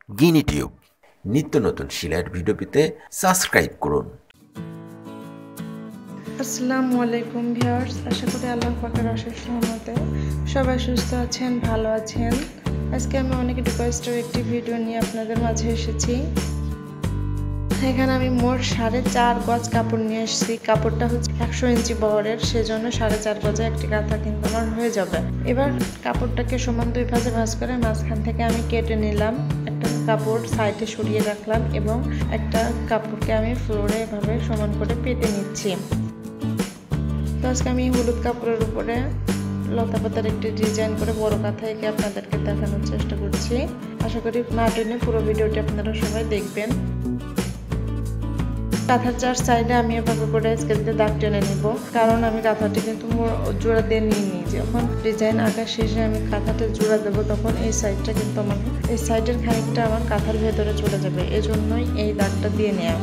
গিনি tube নিত্য নতুন সেলাইয়ের ভিডিও পেতে সাবস্ক্রাইব করুন। আসসালামু আলাইকুম ভিউয়ার্স, আশা করি আল্লাহ পাকের অশেষ রহমতে সবাই সুস্থ আছেন, ভালো আছেন। আজকে আমি অনেক রিকোয়েস্টের একটি ভিডিও নিয়ে আপনাদের মাঝে এসেছি। এখানে আমি মোট 4.5 গজ কাপড় নিয়ে এসেছি। কাপড়টা হচ্ছে 100 ইঞ্চি বহরের, সেজন্য 4.5 গজে একটি কাঁথা কিন্তু আমার হয়ে যাবে। এবার কাপড়টাকে সমান 2 ভাঁজে ভাঁজ করে মাঝখান থেকে আমি কেটে নিলাম। একটা কাপড় সাইডে সরিয়ে রাখলাম এবং একটা কাপড়কে আমি ফ্লোরে এভাবে সমান করে পেতে নিচ্ছি। তো আজকে আমি হলুদ কাপড়ের উপরে লতা পাতার একটি ডিজাইন করে বড় কাঁথা এঁকে আপনাদেরকে দেখানোর চেষ্টা করছি। আশা করি না টেনে পুরো ভিডিওটি আপনারা সবাই দেখবেন। কাঁথার 4 সাইডে আমি এভাবে করে স্কেল দিয়ে দাগ টেনে নিব, কারণ আমি কাঁথাটি কিন্তু জোড়া দিয়ে নিইনি। যখন ডিজাইন আঁকা শেষে আমি কাঁথাটা জোড়া দেবো তখন এই সাইডটা কিন্তু আমার এই সাইডের খানিকটা আমার কাঁথার ভেতরে চলে যাবে, এজন্যই এই দাগটা দিয়ে নেওয়া।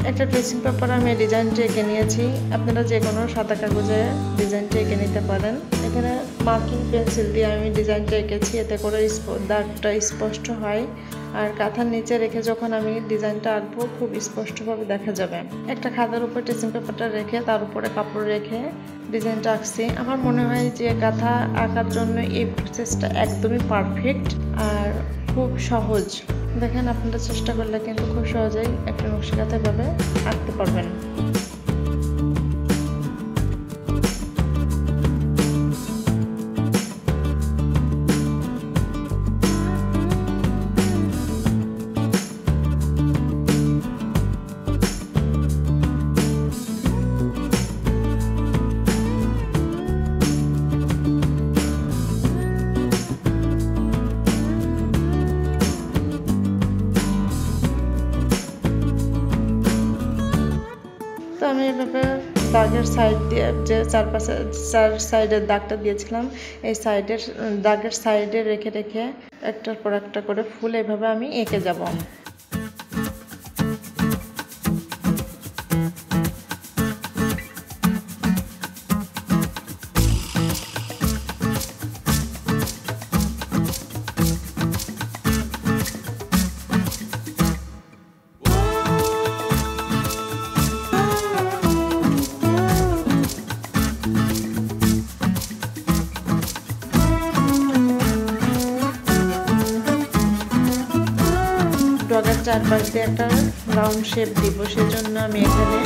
একটা ড্রেসিং পেপার আমি ডিজাইনটি এঁকে নিয়েছি। আপনারা যে কোনো সাদা কাগজে ডিজাইনটি এঁকে নিতে পারেন। এখানে মার্কিং পেন্সিল দিয়ে আমি ডিজাইনটা এঁকেছি, এতে করে দাগটা স্পষ্ট হয়। আর কাঁথার নিচে রেখে যখন আমি ডিজাইনটা আঁকবো খুব স্পষ্টভাবে দেখা যাবে। একটা খাতার উপর ড্রেসিং পেপারটা রেখে তার উপরে কাপড় রেখে ডিজাইনটা আঁকছি। আমার মনে হয় যে কাঁথা আঁকার জন্য এই প্রসেসটা একদমই পারফেক্ট আর খুব সহজ। দেখেন, আপনারা চেষ্টা করলে কিন্তু খুব সহজেই একটা নকশি কাঁথা এভাবে আঁকতে পারবেন। তো আমি এভাবে দাগের সাইড দিয়ে যে 4 সাইডের দাগটা দিয়েছিলাম, এই সাইডের দাগের সাইডে রেখে রেখে একটার পর একটা করে ফুল এভাবে আমি এঁকে যাব। ডগার চারপাশ দিয়ে একটা রাউন্ড শেপ দিব, সেজন্য আমি এখানে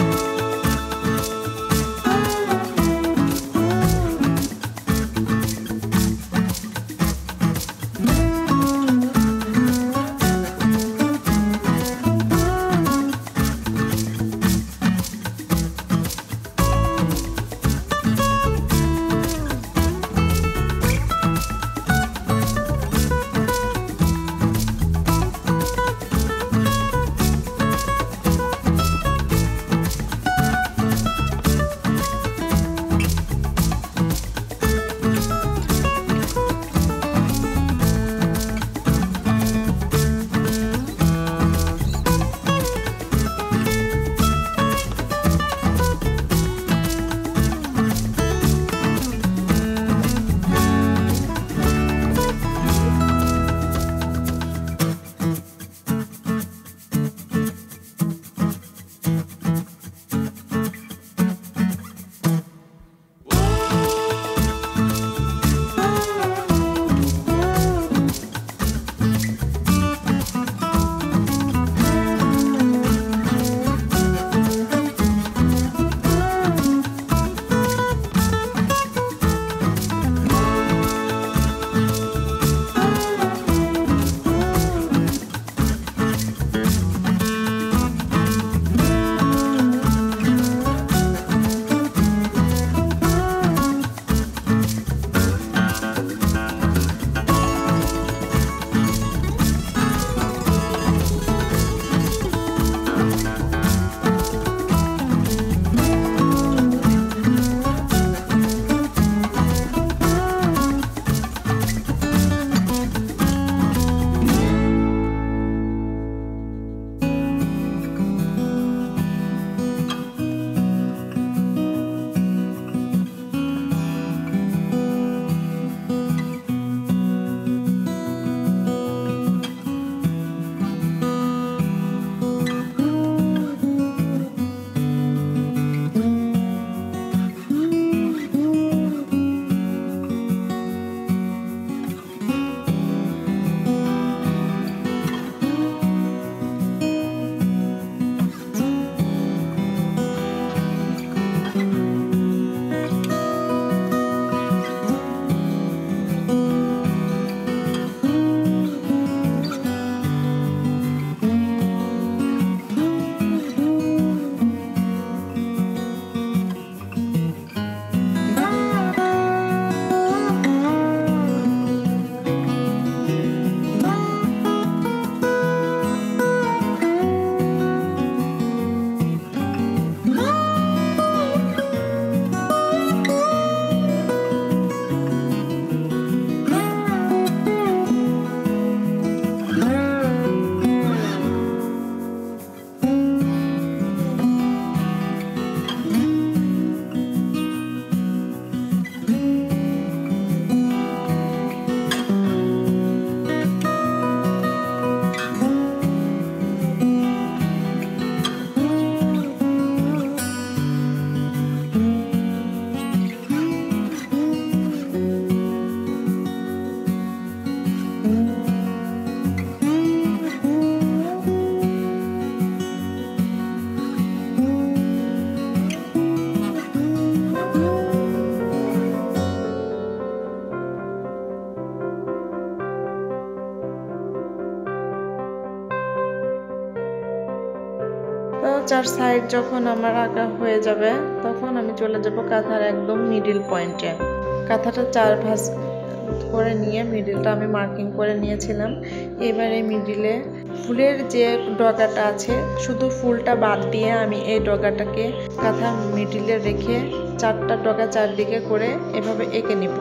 চার সাইড যখন আমার আঁকা হয়ে যাবে তখন আমি চলে যাব কাঁথার একদম মিডিল পয়েন্টে। কাঁথাটা 4 ভাঁজ করে নিয়ে মিডিলটা আমি মার্কিং করে নিয়েছিলাম। এবার এই মিডিলে ফুলের যে ডগাটা আছে শুধু ফুলটা বাদ দিয়ে আমি এই ডগাটাকে কাঁথার মিডিলে রেখে 4টা ডগা চারদিকে করে এভাবে এঁকে নিব।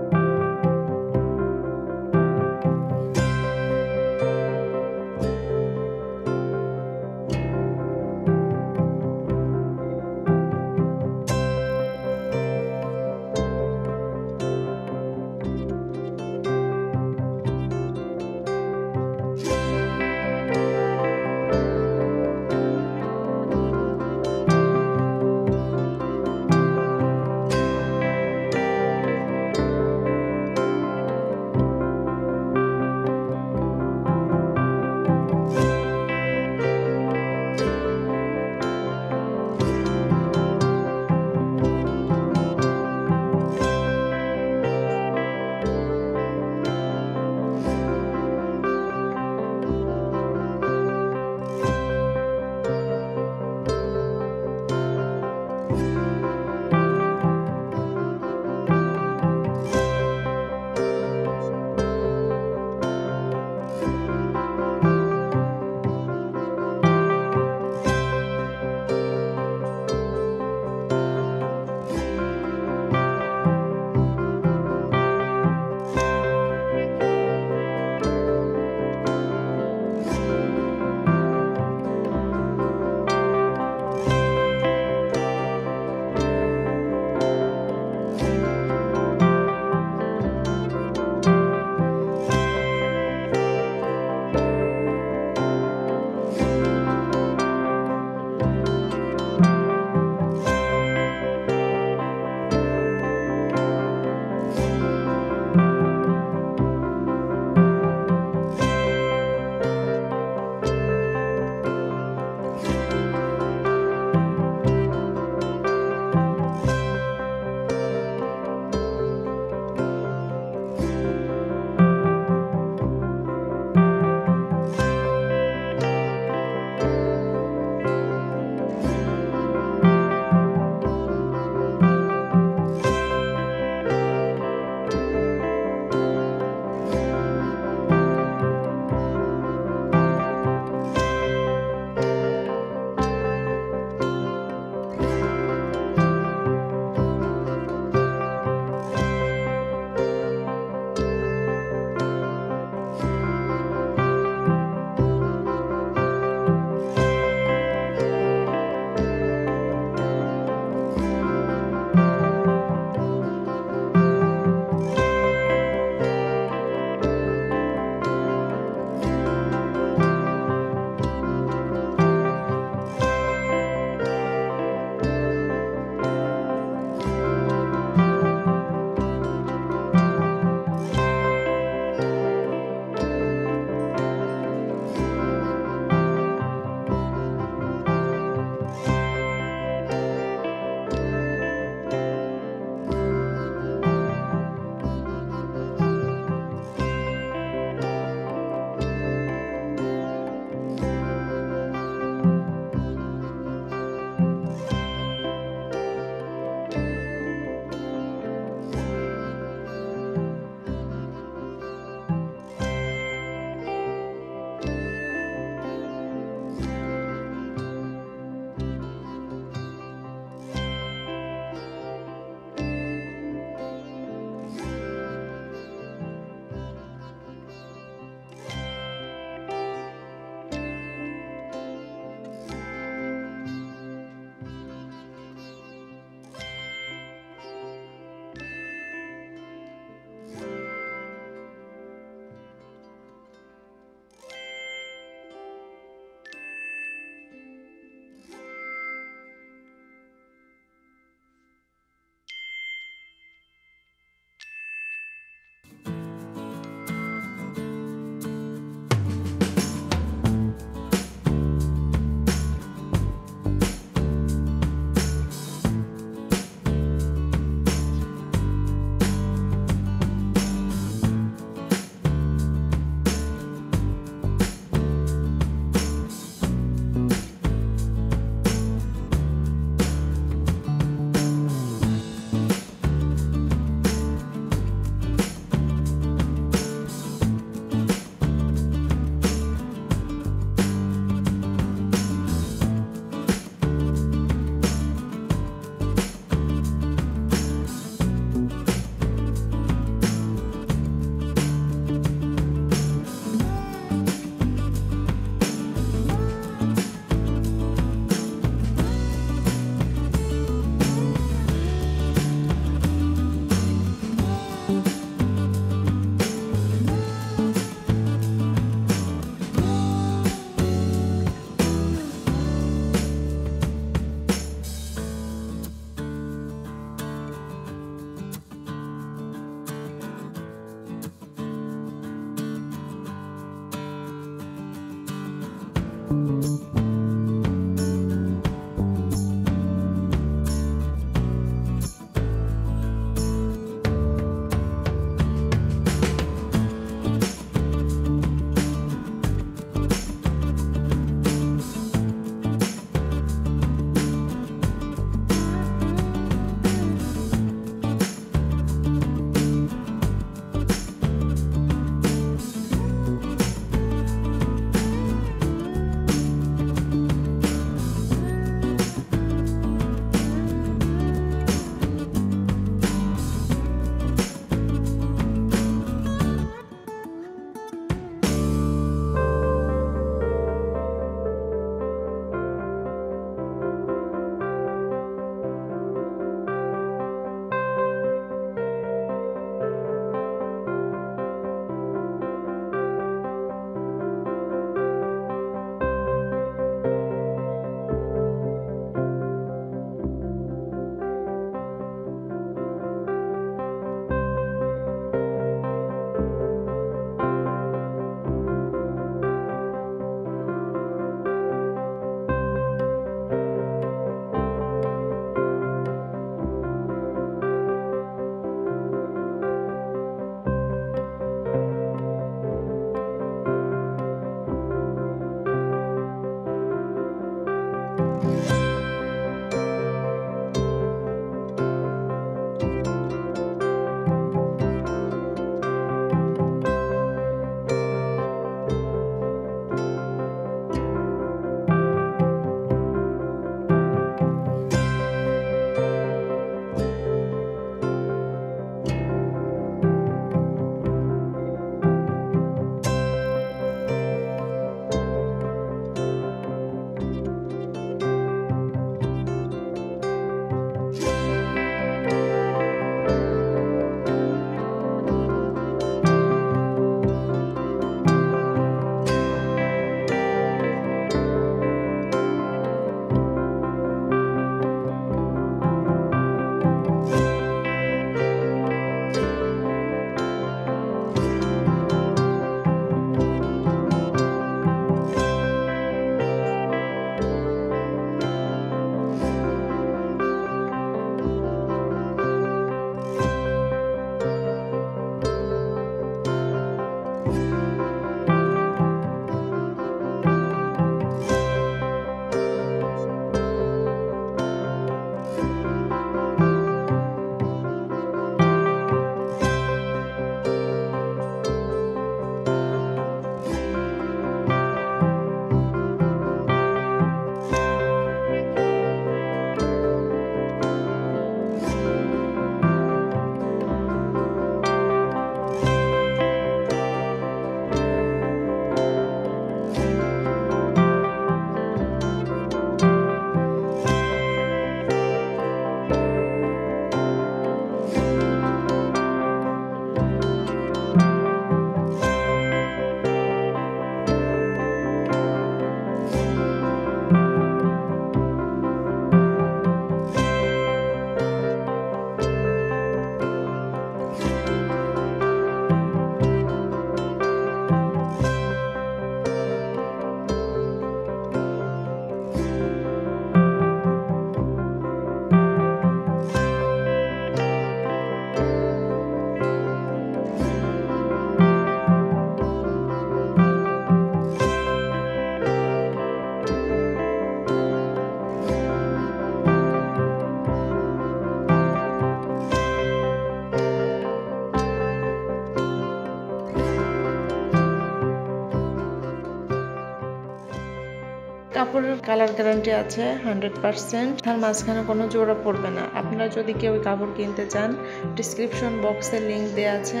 কাপড়ের কালার গ্যারান্টি আছে 100%, তার মাঝখানে কোনো জোড়া পড়বে না। আপনারা যদি কেউ কাপড় কিনতে চান, ডিসক্রিপশন বক্সে লিংক দেওয়া আছে।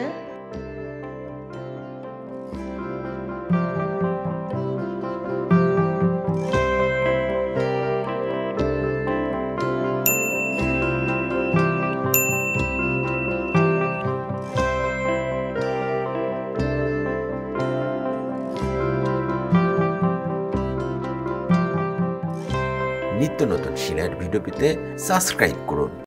নিত্য নতুন সেলাইয়ের ভিডিও পেতে সাবস্ক্রাইব করুন।